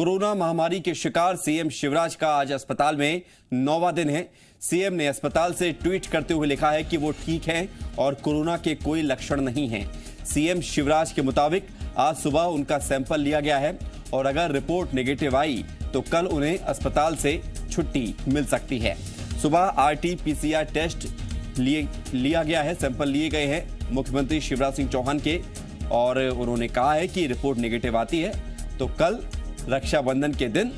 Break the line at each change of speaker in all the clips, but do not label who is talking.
Corona महामारी के शिकार सीएम शिवराज का आज अस्पताल में 9वां दिन है। सीएम ने अस्पताल से ट्वीट करते हुए लिखा है कि वो ठीक हैं और कोरोना के कोई लक्षण नहीं हैं। सीएम शिवराज के मुताबिक आज सुबह उनका सैंपल लिया गया है और अगर रिपोर्ट नेगेटिव आई तो कल उन्हें अस्पताल से छुट्टी मिल सकती है। सुबह RT-PCR टेस्ट लिया गया है, सैंपल लिए गए हैं मुख्यमंत्री शिवराज सिंह चौहान के और उन्होंने कहा है कि रिपोर्ट नेगेटिव आती है तो कल रक्षाबंधन के दिन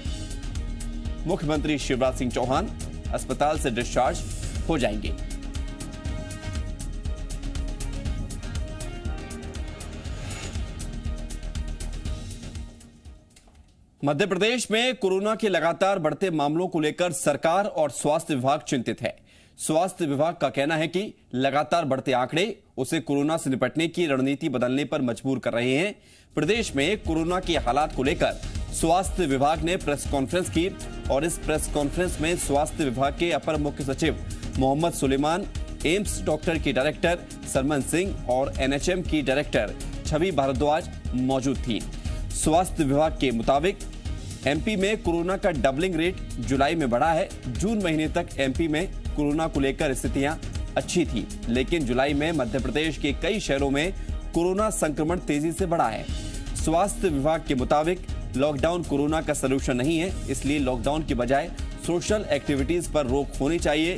मुख्यमंत्री शिवराज सिंह चौहान अस्पताल से डिस्चार्ज हो जाएंगे। मध्य प्रदेश में कोरोना के लगातार बढ़ते मामलों को लेकर सरकार और स्वास्थ्य विभाग चिंतित है। स्वास्थ्य विभाग का कहना है कि लगातार बढ़ते आंकड़े उसे कोरोना से निपटने की रणनीति बदलने पर मजबूर कर रहे हैं। प्रदेश में कोरोना के हालात को लेकर स्वास्थ्य विभाग ने प्रेस कॉन्फ्रेंस की और इस प्रेस कॉन्फ्रेंस में स्वास्थ्य विभाग के अपर मुख्य सचिव मोहम्मद सुलेमान, एम्स डॉक्टर की डायरेक्टर सरमन सिंह और NHM की डायरेक्टर छवि भारद्वाज मौजूद थी। स्वास्थ्य विभाग के मुताबिक MP में कोरोना का डबलिंग रेट जुलाई में बढ़ा है। जून महीने तक MP में कोरोना को लेकर स्थितियां अच्छी थी, लेकिन जुलाई में मध्य प्रदेश के कई शहरों में कोरोना संक्रमण तेजी से बढ़ा है। स्वास्थ्य विभाग के मुताबिक लॉकडाउन कोरोना का सलूशन नहीं है, इसलिए लॉकडाउन की बजाय सोशल एक्टिविटीज पर रोक होनी चाहिए।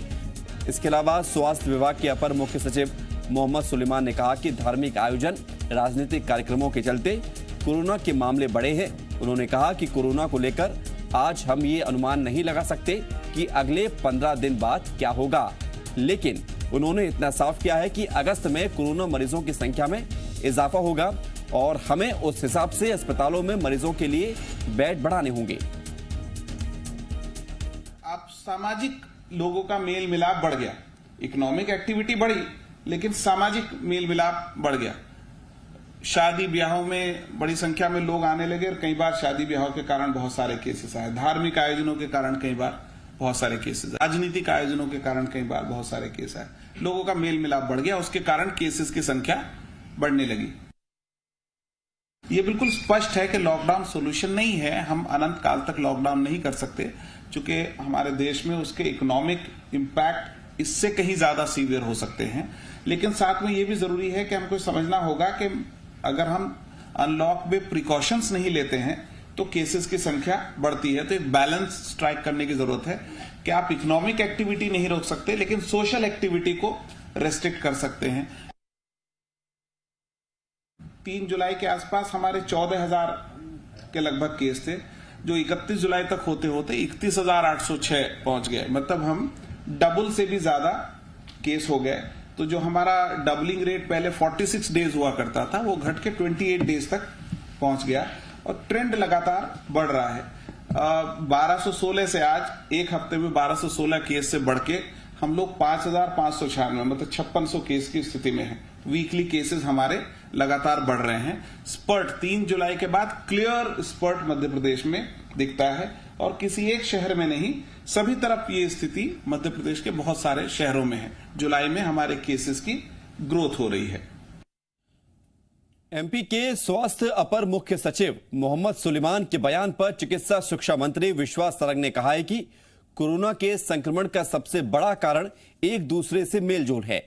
इसके अलावा स्वास्थ्य विभाग के अपर मुख्य सचिव मोहम्मद सुलेमान ने कहा कि धार्मिक आयोजन, राजनीतिक कार्यक्रमों के चलते कोरोना के मामले बढ़े हैं। उन्होंने कहा कि कोरोना को लेकर आज हम ये अनुमान नहीं लगा सकते कि अगले 15 दिन बाद क्या होगा, लेकिन उन्होंने इतना साफ किया है कि अगस्त में कोरोना मरीजों की संख्या में इजाफा होगा और हमें उस हिसाब से अस्पतालों में मरीजों के लिए बेड बढ़ाने होंगे।
आप सामाजिक लोगों का मेल मिलाप बढ़ गया, इकोनॉमिक एक्टिविटी बढ़ी लेकिन सामाजिक मेल मिलाप बढ़ गया। शादी ब्याहों में बड़ी संख्या में लोग आने लगे और कई बार शादी ब्याहों के कारण बहुत सारे केसेस आए, धार्मिक आयोजनों के कारण कई बार बहुत सारे केसेस, राजनीतिक आयोजनों के कारण कई बार बहुत सारे केस आए। लोगों का मेल मिलाप बढ़ गया, उसके कारण केसेस की संख्या बढ़ने लगी। ये बिल्कुल स्पष्ट है कि लॉकडाउन सोल्यूशन नहीं है। हम अनंत काल तक लॉकडाउन नहीं कर सकते, क्योंकि हमारे देश में उसके इकोनॉमिक इम्पैक्ट इससे कहीं ज्यादा सीवियर हो सकते हैं। लेकिन साथ में ये भी जरूरी है कि हमको समझना होगा कि अगर हम अनलॉक में प्रिकॉशंस नहीं लेते हैं तो केसेस की संख्या बढ़ती है। तो एक बैलेंस स्ट्राइक करने की जरूरत है कि आप इकोनॉमिक एक्टिविटी नहीं रोक सकते लेकिन सोशल एक्टिविटी को रेस्ट्रिक्ट कर सकते हैं। 3 जुलाई के आसपास हमारे 14,000 के लगभग केस थे, जो 31 जुलाई तक होते होते 31,806 पहुंच गए। मतलब हम डबल से भी ज्यादा केस हो गए। तो जो हमारा डबलिंग रेट पहले 46 डेज हुआ करता था वो घट के 28 डेज तक पहुंच गया और ट्रेंड लगातार बढ़ रहा है। 1216 से आज एक हफ्ते में 1216 केस से बढ़ के हम लोग 5,596 मतलब 5600 केस की स्थिति में है। वीकली केसेस हमारे लगातार बढ़ रहे हैं। स्पर्ट 3 जुलाई के बाद क्लियर स्पर्ट मध्य प्रदेश में दिखता है और किसी एक शहर में नहीं, सभी तरफ ये स्थिति मध्य प्रदेश के बहुत सारे शहरों में है। जुलाई में हमारे केसेस की ग्रोथ हो रही है।
MP के स्वास्थ्य अपर मुख्य सचिव मोहम्मद सुलेमान के बयान पर चिकित्सा शिक्षा मंत्री विश्वास सरंग ने कहा है कि कोरोना के संक्रमण का सबसे बड़ा कारण एक दूसरे से मेलजोल है।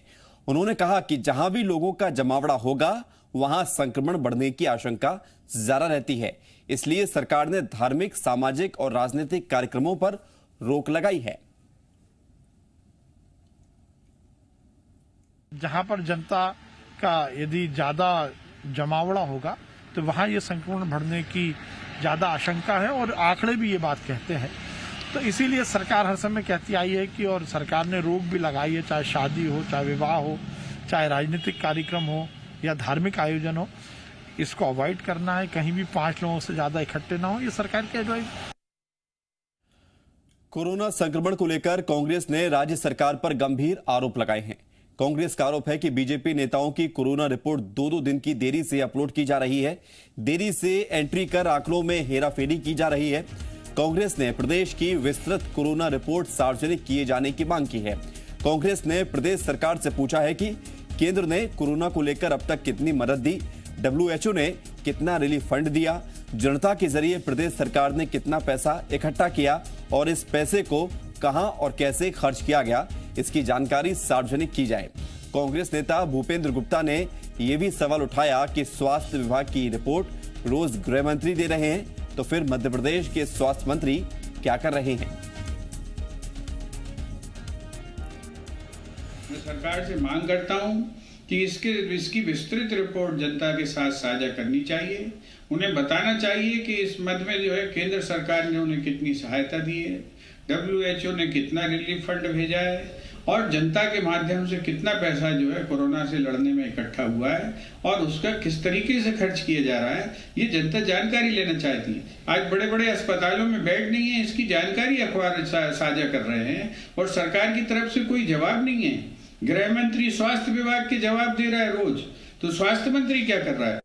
उन्होंने कहा कि जहां भी लोगों का जमावड़ा होगा वहां संक्रमण बढ़ने की आशंका ज्यादा रहती है, इसलिए सरकार ने धार्मिक, सामाजिक और राजनीतिक कार्यक्रमों पर रोक लगाई है।
जहां पर जनता का यदि ज्यादा जमावड़ा होगा तो वहां ये संक्रमण बढ़ने की ज्यादा आशंका है और आंकड़े भी ये बात कहते हैं। तो इसीलिए सरकार हर समय कहती आई है कि, और सरकार ने रोक भी लगाई है, चाहे शादी हो, चाहे विवाह हो, चाहे राजनीतिक कार्यक्रम हो या धार्मिक आयोजन हो, इसको अवॉइड करना है। कहीं भी 5 लोगों से ज्यादा इकट्ठे ना हो, ये सरकार की एडवाइस।
कोरोना संक्रमण को लेकर कांग्रेस ने राज्य सरकार पर गंभीर आरोप लगाए हैं। कांग्रेस का आरोप है कि बीजेपी नेताओं की कोरोना रिपोर्ट 2-2 दिन की देरी से अपलोड की जा रही है, देरी से एंट्री कर आंकड़ों में हेराफेरी की जा रही है। कांग्रेस ने प्रदेश की विस्तृत कोरोना रिपोर्ट सार्वजनिक किए जाने की मांग की है। कांग्रेस ने प्रदेश सरकार से पूछा है कि केंद्र ने कोरोना को लेकर अब तक कितनी मदद दी, WHO ने कितना रिलीफ फंड दिया, जनता के जरिए प्रदेश सरकार ने कितना पैसा इकट्ठा किया और इस पैसे को कहां और कैसे खर्च किया गया, इसकी जानकारी सार्वजनिक की जाए। कांग्रेस नेता भूपेंद्र गुप्ता ने यह भी सवाल उठाया कि स्वास्थ्य विभाग की रिपोर्ट रोज गृह मंत्री दे रहे हैं, तो फिर मध्य प्रदेश के स्वास्थ्य मंत्री क्या कर रहे हैं।
मैं सरकार से मांग करता हूं कि इसकी विस्तृत रिपोर्ट जनता के साथ साझा करनी चाहिए। उन्हें बताना चाहिए कि इस मद में जो है केंद्र सरकार ने उन्हें कितनी सहायता दी है, WHO ने कितना रिलीफ फंड भेजा है और जनता के माध्यम से कितना पैसा जो है कोरोना से लड़ने में इकट्ठा हुआ है और उसका किस तरीके से खर्च किया जा रहा है, ये जनता जानकारी लेना चाहती है। आज बड़े बड़े अस्पतालों में बेड नहीं है, इसकी जानकारी अखबार साझा कर रहे हैं और सरकार की तरफ से कोई जवाब नहीं है। गृह मंत्री स्वास्थ्य विभाग के जवाब दे रहा है रोज, तो स्वास्थ्य मंत्री क्या कर रहा है।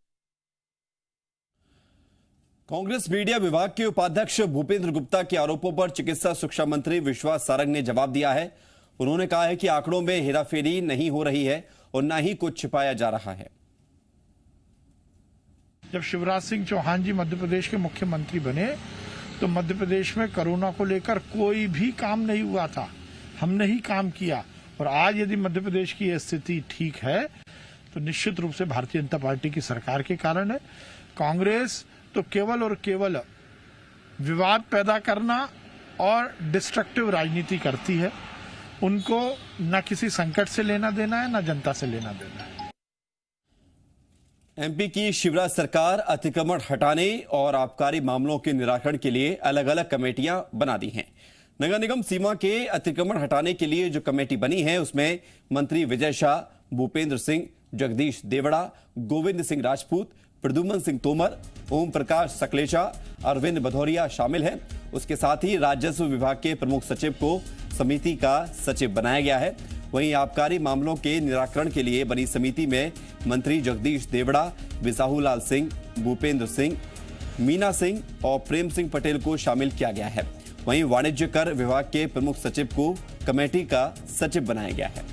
कांग्रेस मीडिया विभाग के उपाध्यक्ष भूपेंद्र गुप्ता के आरोपों पर चिकित्सा शिक्षा मंत्री विश्वास सारंग ने जवाब दिया है। उन्होंने कहा है कि आंकड़ों में हेराफेरी नहीं हो रही है और न ही कुछ छिपाया जा रहा है।
जब शिवराज सिंह चौहान जी मध्य प्रदेश के मुख्यमंत्री बने तो मध्य प्रदेश में कोरोना को लेकर कोई भी काम नहीं हुआ था, हमने ही काम किया। और आज यदि मध्य प्रदेश की स्थिति ठीक है तो निश्चित रूप से भारतीय जनता पार्टी की सरकार के कारण है। कांग्रेस तो केवल और केवल विवाद पैदा करना और डिस्ट्रक्टिव राजनीति करती है। उनको न किसी संकट से लेना देना है, न जनता से लेना देना है।
एमपी की शिवराज सरकार अतिक्रमण हटाने और आबकारी मामलों के निराकरण के लिए अलग अलग कमेटियां बना दी हैं। नगर निगम सीमा के अतिक्रमण हटाने के लिए जो कमेटी बनी है उसमें मंत्री विजय शाह, भूपेंद्र सिंह, जगदीश देवड़ा, गोविंद सिंह राजपूत, प्रद्युम्न सिंह तोमर, ओम प्रकाश सकलेचा, अरविंद भदौरिया शामिल हैं। उसके साथ ही राजस्व विभाग के प्रमुख सचिव को समिति का सचिव बनाया गया है। वहीं आबकारी मामलों के निराकरण के लिए बनी समिति में मंत्री जगदीश देवड़ा, बिसाहूलाल सिंह, भूपेंद्र सिंह, मीना सिंह और प्रेम सिंह पटेल को शामिल किया गया है। वहीं वाणिज्य कर विभाग के प्रमुख सचिव को कमेटी का सचिव बनाया गया है।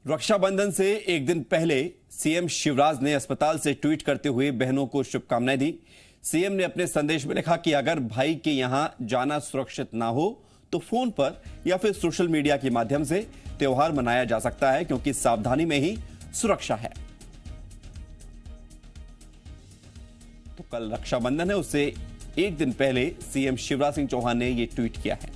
रक्षाबंधन से एक दिन पहले सीएम शिवराज ने अस्पताल से ट्वीट करते हुए बहनों को शुभकामनाएं दी। सीएम ने अपने संदेश में लिखा कि अगर भाई के यहां जाना सुरक्षित ना हो तो फोन पर या फिर सोशल मीडिया के माध्यम से त्योहार मनाया जा सकता है, क्योंकि सावधानी में ही सुरक्षा है। तो कल रक्षाबंधन है, उससे एक दिन पहले सीएम शिवराज सिंह चौहान ने यह ट्वीट किया है।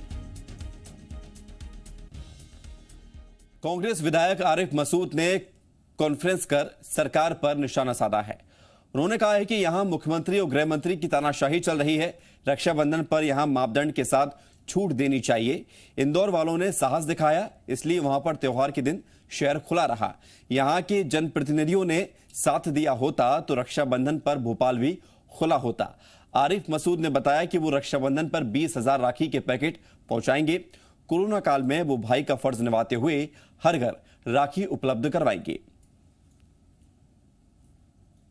कांग्रेस विधायक आरिफ मसूद ने कॉन्फ्रेंस कर सरकार पर निशाना साधा है। उन्होंने कहा है कि यहां मुख्यमंत्री और गृह मंत्री की तानाशाही चल रही है। रक्षाबंधन पर यहां मापदंड के साथ छूट देनी चाहिए। इंदौर वालों ने साहस दिखाया, इसलिए वहां पर त्योहार के दिन शहर खुला रहा। यहां के जनप्रतिनिधियों ने साथ दिया होता तो रक्षाबंधन पर भोपाल भी खुला होता। आरिफ मसूद ने बताया कि वो रक्षाबंधन पर 20,000 राखी के पैकेट पहुंचाएंगे। कोरोना काल में वो भाई का फर्ज निभाते हुए हर घर राखी उपलब्ध करवाएंगे।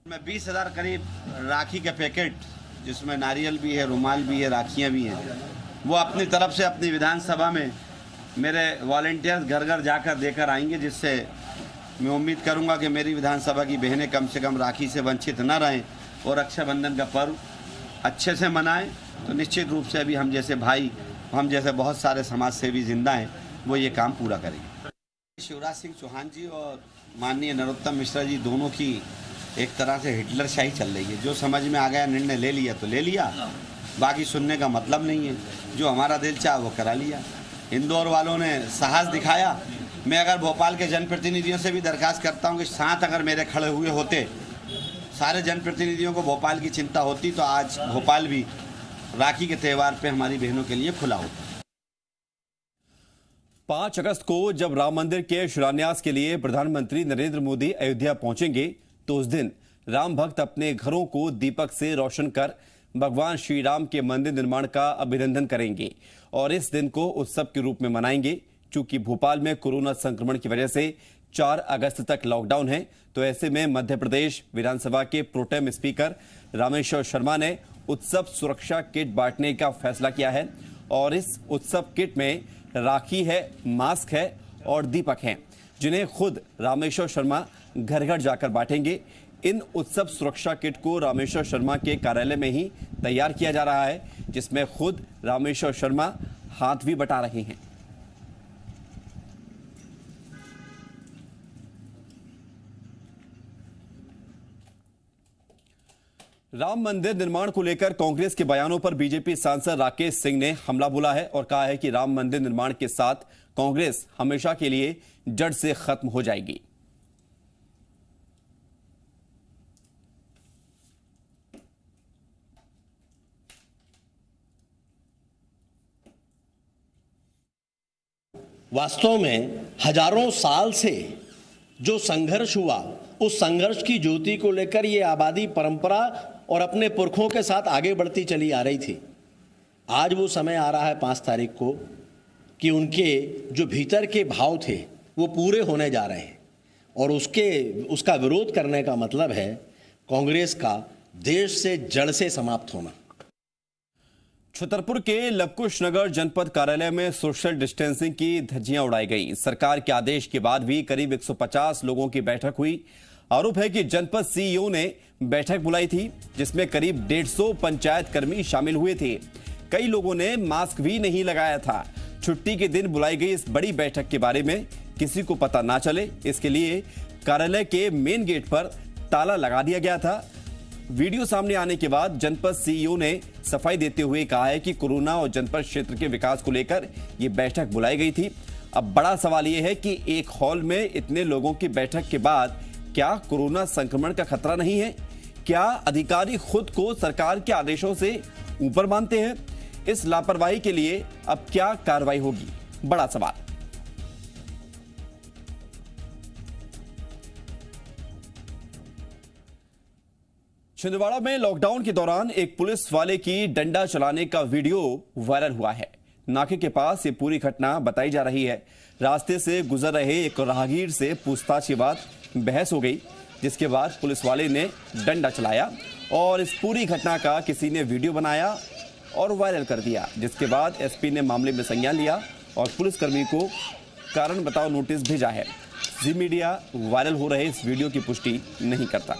मैं 20,000 करीब राखी के पैकेट, जिसमें नारियल भी है, रुमाल भी है, राखियां भी हैं, वो अपनी तरफ से अपनी विधानसभा में मेरे वॉलंटियर्स घर घर जाकर देकर आएंगे, जिससे मैं उम्मीद करूंगा कि मेरी विधानसभा की बहनें कम से कम राखी से वंचित न रहें और रक्षाबंधन का पर्व अच्छे से मनाएं। तो निश्चित रूप से अभी हम जैसे भाई, हम जैसे बहुत सारे समाज सेवी जिंदा हैं, वो ये काम पूरा करेंगे। शिवराज सिंह चौहान जी और माननीय नरोत्तम मिश्रा जी दोनों की एक तरह से हिटलर शाही चल रही है। जो समझ में आ गया, निर्णय ले लिया तो ले लिया, बाकी सुनने का मतलब नहीं है। जो हमारा दिल चाहा वो करा लिया। इंदौर वालों ने साहस दिखाया। मैं अगर भोपाल के जनप्रतिनिधियों से भी दरखास्त करता हूं कि साथ अगर मेरे खड़े हुए होते, सारे जनप्रतिनिधियों को भोपाल की चिंता होती, तो आज भोपाल भी राखी के त्यौहार पे हमारी बहनों के लिए खुला होता।
5 अगस्त को जब राम मंदिर के शिलान्यास के लिए प्रधानमंत्री नरेंद्र मोदी अयोध्या पहुंचेंगे तो उस दिन राम भक्त अपने घरों को दीपक से रोशन कर भगवान श्री राम के मंदिर निर्माण का अभिनंदन करेंगे और इस दिन को उत्सव के रूप में मनाएंगे। चूंकि भोपाल में कोरोना संक्रमण की वजह से 4 अगस्त तक लॉकडाउन है, तो ऐसे में मध्य प्रदेश विधानसभा के प्रोटेम स्पीकर रामेश्वर शर्मा ने उत्सव सुरक्षा किट बांटने का फैसला किया है और इस उत्सव किट में राखी है, मास्क है और दीपक हैं। जिन्हें खुद रामेश्वर शर्मा घर घर जाकर बांटेंगे। इन उत्सव सुरक्षा किट को रामेश्वर शर्मा के कार्यालय में ही तैयार किया जा रहा है, जिसमें खुद रामेश्वर शर्मा हाथ भी बटा रहे हैं। राम मंदिर निर्माण को लेकर कांग्रेस के बयानों पर बीजेपी सांसद राकेश सिंह ने हमला बोला है और कहा है कि राम मंदिर निर्माण के साथ कांग्रेस हमेशा के लिए जड़ से खत्म हो जाएगी।
वास्तव में हजारों साल से जो संघर्ष हुआ, उस संघर्ष की ज्योति को लेकर ये आबादी परंपरा और अपने पुरखों के साथ आगे बढ़ती चली आ रही थी। आज वो समय आ रहा है 5 तारीख को कि उनके जो भीतर के भाव थे वो पूरे होने जा रहे हैं और उसका विरोध करने का मतलब है कांग्रेस का देश से जड़ से समाप्त होना।
छतरपुर के लवकुश नगर जनपद कार्यालय में सोशल डिस्टेंसिंग की धज्जियां उड़ाई गई। सरकार के आदेश के बाद भी करीब 150 लोगों की बैठक हुई। आरोप है कि जनपद सीईओ ने बैठक बुलाई थी, जिसमें करीब 150 पंचायत कर्मी शामिल हुए थे। कई लोगों ने मास्क भी नहीं लगाया था। छुट्टी के दिन बुलाई गई इस बड़ी बैठक के बारे में किसी को पता ना चले, इसके लिए कार्यालय के मेन गेट पर ताला लगा दिया गया था। वीडियो सामने आने के बाद जनपद सीईओ ने सफाई देते हुए कहा है कि कोरोना और जनपद क्षेत्र के विकास को लेकर यह बैठक बुलाई गई थी। अब बड़ा सवाल यह है कि एक हॉल में इतने लोगों की बैठक के बाद क्या कोरोना संक्रमण का खतरा नहीं है? क्या अधिकारी खुद को सरकार के आदेशों से ऊपर मानते हैं? इस लापरवाही के लिए अब क्या कार्रवाई होगी? बड़ा सवाल। छिंदवाड़ा में लॉकडाउन के दौरान एक पुलिस वाले की डंडा चलाने का वीडियो वायरल हुआ है। नाके के पास ये पूरी घटना बताई जा रही है। रास्ते से गुजर रहे एक राहगीर से पूछताछ के बाद बहस हो गई, जिसके बाद पुलिस वाले ने डंडा चलाया और इस पूरी घटना का किसी ने वीडियो बनाया और वायरल कर दिया, जिसके बाद एसपी ने मामले में संज्ञान लिया और पुलिसकर्मी को कारण बताओ नोटिस भेजा है। जी मीडिया वायरल हो रहे इस वीडियो की पुष्टि नहीं करता।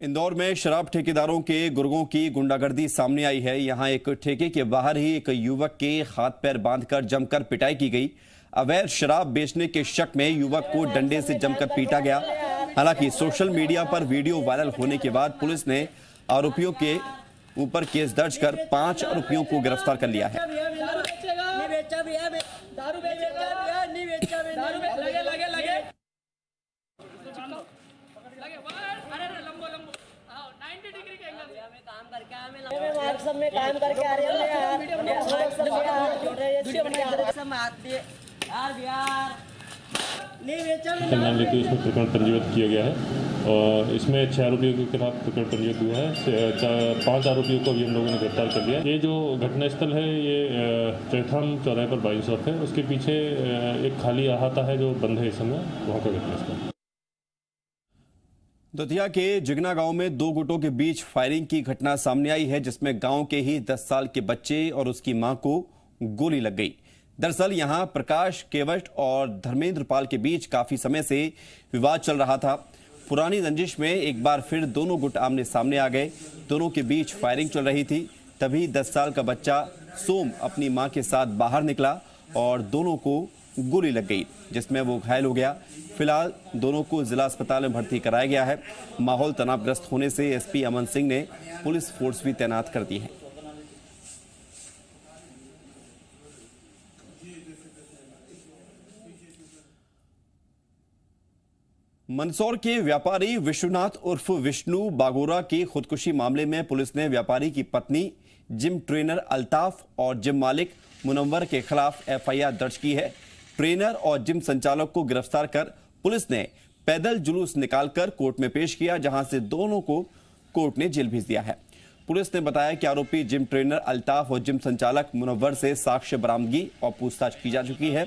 इंदौर में शराब ठेकेदारों के गुर्गों की गुंडागर्दी सामने आई है। यहां एक ठेके के बाहर ही एक युवक के हाथ पैर बांधकर जमकर पिटाई की गई। अवैध शराब बेचने के शक में युवक को डंडे से जमकर पीटा गया। हालांकि सोशल मीडिया पर वीडियो वायरल होने के बाद पुलिस ने आरोपियों के ऊपर केस दर्ज कर 5 आरोपियों को गिरफ्तार कर लिया है।
सब में काम करके आ रहे हैं
नाम लेके उसमें प्रकरण पंजीबद्ध किया गया है और इसमें 6 आरोपियों के खिलाफ प्रकरण पंजीबद्ध हुआ है। 5 आरोपियों को भी हम लोगों ने गिरफ्तार कर लिया। ये जो घटनास्थल है ये चौथाम चौराहे पर बाइन शॉप है, उसके पीछे एक खाली अहाता है जो बंद है इस समय, वहाँ का घटनास्थल।
दतिया के जिगना गांव में 2 गुटों के बीच फायरिंग की घटना सामने आई है, जिसमें गांव के ही 10 साल के बच्चे और उसकी मां को गोली लग गई। दरअसल यहां प्रकाश केवट और धर्मेंद्र पाल के बीच काफी समय से विवाद चल रहा था। पुरानी रंजिश में एक बार फिर दोनों गुट आमने सामने आ गए। दोनों के बीच फायरिंग चल रही थी। तभी 10 साल का बच्चा सोम अपनी मां के साथ बाहर निकला और दोनों को गोली लग गई, जिसमें वो घायल हो गया। फिलहाल दोनों को जिला अस्पताल में भर्ती कराया गया है। माहौल तनावग्रस्त होने से एसपी अमन सिंह ने पुलिस फोर्स भी तैनात कर दी है। मंदसौर के व्यापारी विश्वनाथ उर्फ विष्णु बागोरा की खुदकुशी मामले में पुलिस ने व्यापारी की पत्नी, जिम ट्रेनर अल्ताफ और जिम मालिक मुनव्वर के खिलाफ एफआईआर दर्ज की है। ट्रेनर और जिम संचालक को गिरफ्तार कर पुलिस ने पैदल जुलूस निकालकर कोर्ट में पेश किया, जहां से दोनों को कोर्ट ने जेल भेज दिया है। पुलिस ने बताया कि आरोपी जिम ट्रेनर अल्ताफ और जिम संचालक मुनव्वर से साक्ष्य बरामदगी और पूछताछ की जा चुकी है।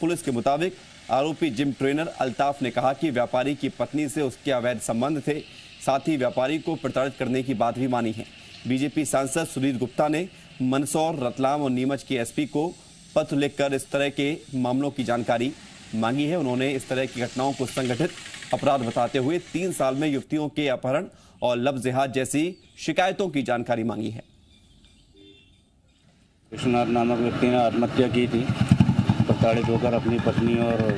पुलिस के मुताबिक आरोपी जिम ट्रेनर अल्ताफ ने कहा कि व्यापारी की पत्नी से उसके अवैध संबंध थे, साथ ही व्यापारी को प्रताड़ित करने की बात भी मानी है। बीजेपी सांसद सुधीर गुप्ता ने मंदसौर, रतलाम और नीमच के एसपी को पत्र लिखकर इस तरह के मामलों की जानकारी मांगी है। उन्होंने इस तरह की घटनाओं को संगठित अपराध बताते हुए 3 साल में युवतियों के अपहरण और लव जिहाद जैसी शिकायतों की जानकारी मांगी है।
विश्वनाथ नामक व्यक्ति ने आत्महत्या की थी, प्रताड़ित होकर अपनी पत्नी, और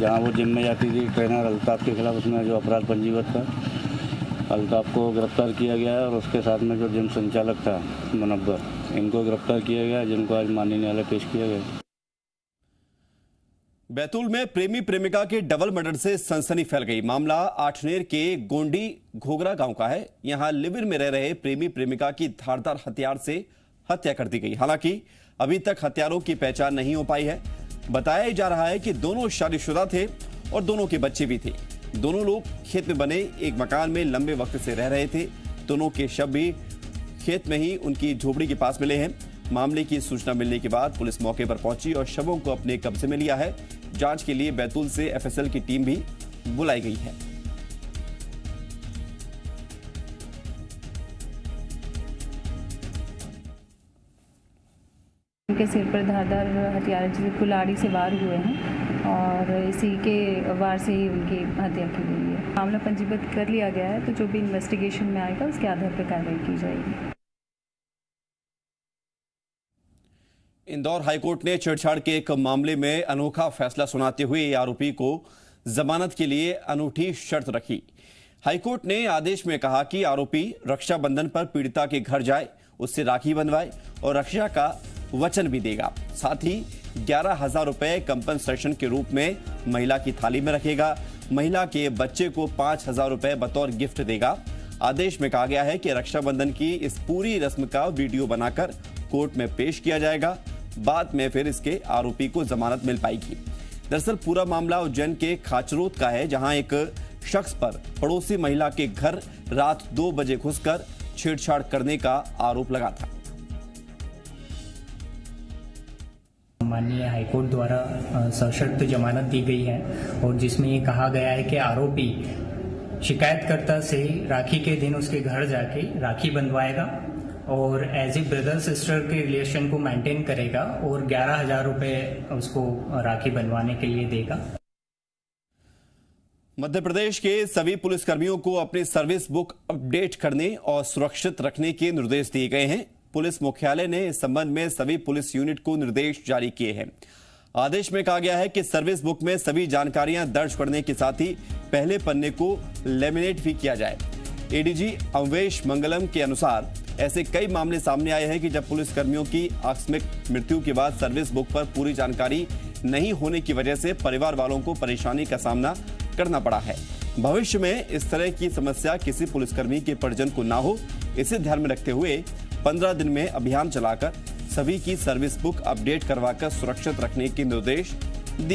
जहां वो जिम में जाती थी ट्रेनर अल्ताफ के खिलाफ उसमें जो अपराध पंजीबद्ध था, अल्ताफ को गिरफ्तार किया गया है और उसके साथ में जो जिम संचालक था मुनव्वर, इनको गिरफ्तार किया गया, जिनको आज माननीय न्यायालय पेश किया गया।
बैतूल में प्रेमी प्रेमिका के डबल मर्डर से सनसनी फैल गई। मामला आठनेर के गोंडी घोगरा गांव का है। यहां लिव इन में रह रहे प्रेमी प्रेमिका की धारदार हथियार से हत्या कर दी गई। हालांकि अभी तक हत्यारों की पहचान नहीं हो पाई है। बताया जा रहा है कि दोनों शादीशुदा थे और दोनों के बच्चे भी थे। दोनों लोग खेत में बने एक मकान में लंबे वक्त से रह रहे थे। दोनों के शव भी खेत में ही उनकी झोपड़ी के पास मिले हैं। मामले की सूचना मिलने के बाद पुलिस मौके पर पहुंची और शवों को अपने कब्जे में लिया है। जांच के लिए बैतूल से एफएसएल की टीम भी बुलाई गई है।
उनके सिर पर धारदार हथियार जैसे कुल्हाड़ी से वार हुए हैं और इसी के वार से ही उनकी हत्या की गई है। मामला पंजीबद्ध कर लिया गया है, तो जो भी इन्वेस्टिगेशन में आएगा उसके आधार पर कार्रवाई की जाएगी।
इंदौर हाईकोर्ट ने छेड़छाड़ के एक मामले में अनोखा फैसला सुनाते हुए आरोपी को जमानत के लिए अनूठी शर्त रखी। हाईकोर्ट ने आदेश में कहा कि आरोपी रक्षाबंधन पर पीड़िता के घर जाए, उससे राखी बंधवाए और रक्षा का वचन भी देगा। साथ ही 11,000 रुपए कंपनसेशन के रूप में महिला की थाली में रखेगा। महिला के बच्चे को 5,000 रुपए बतौर गिफ्ट देगा। आदेश में कहा गया है कि रक्षाबंधन की इस पूरी रस्म का वीडियो बनाकर कोर्ट में पेश किया जाएगा। बाद में फिर इसके आरोपी को जमानत मिल पाएगी। दरअसल पूरा मामला उज्जैन के खाचरोद का है, जहां एक शख्स पर पड़ोसी महिला के घर रात 2 बजे घुसकर छेड़छाड़ करने का आरोप लगा था।
माननीय हाईकोर्ट द्वारा सशर्त जमानत दी गई है और जिसमें ये कहा गया है कि आरोपी शिकायतकर्ता से राखी के दिन उसके घर जाके राखी बंधवाएगा और एज ए ब्रदर सिस्टर के रिलेशन को मेंटेन करेगा और 11,000 रुपए उसको राखी बंधवाने के लिए देगा।
मध्य प्रदेश के सभी पुलिसकर्मियों को अपनी सर्विस बुक अपडेट करने और सुरक्षित रखने के निर्देश दिए गए हैं। पुलिस मुख्यालय ने इस संबंध में सभी पुलिस यूनिट को निर्देश जारी किए हैं। आदेश में कहा गया है कि सर्विस बुक में सभी जानकारियां दर्ज करने के साथ ही पहले पन्ने को लेमिनेट भी किया जाए। एडीजी अमवेश मंगलम के अनुसार ऐसे कई मामले सामने आए हैं कि जब पुलिसकर्मियों की आकस्मिक मृत्यु के बाद सर्विस बुक पर पूरी जानकारी नहीं होने की वजह से परिवार वालों को परेशानी का सामना करना पड़ा है। भविष्य में इस तरह की समस्या किसी पुलिसकर्मी के परिजन को ना हो, इसे ध्यान में रखते हुए 15 दिन में अभियान चलाकर सभी की सर्विस बुक अपडेट करवाकर सुरक्षित रखने के निर्देश दिए।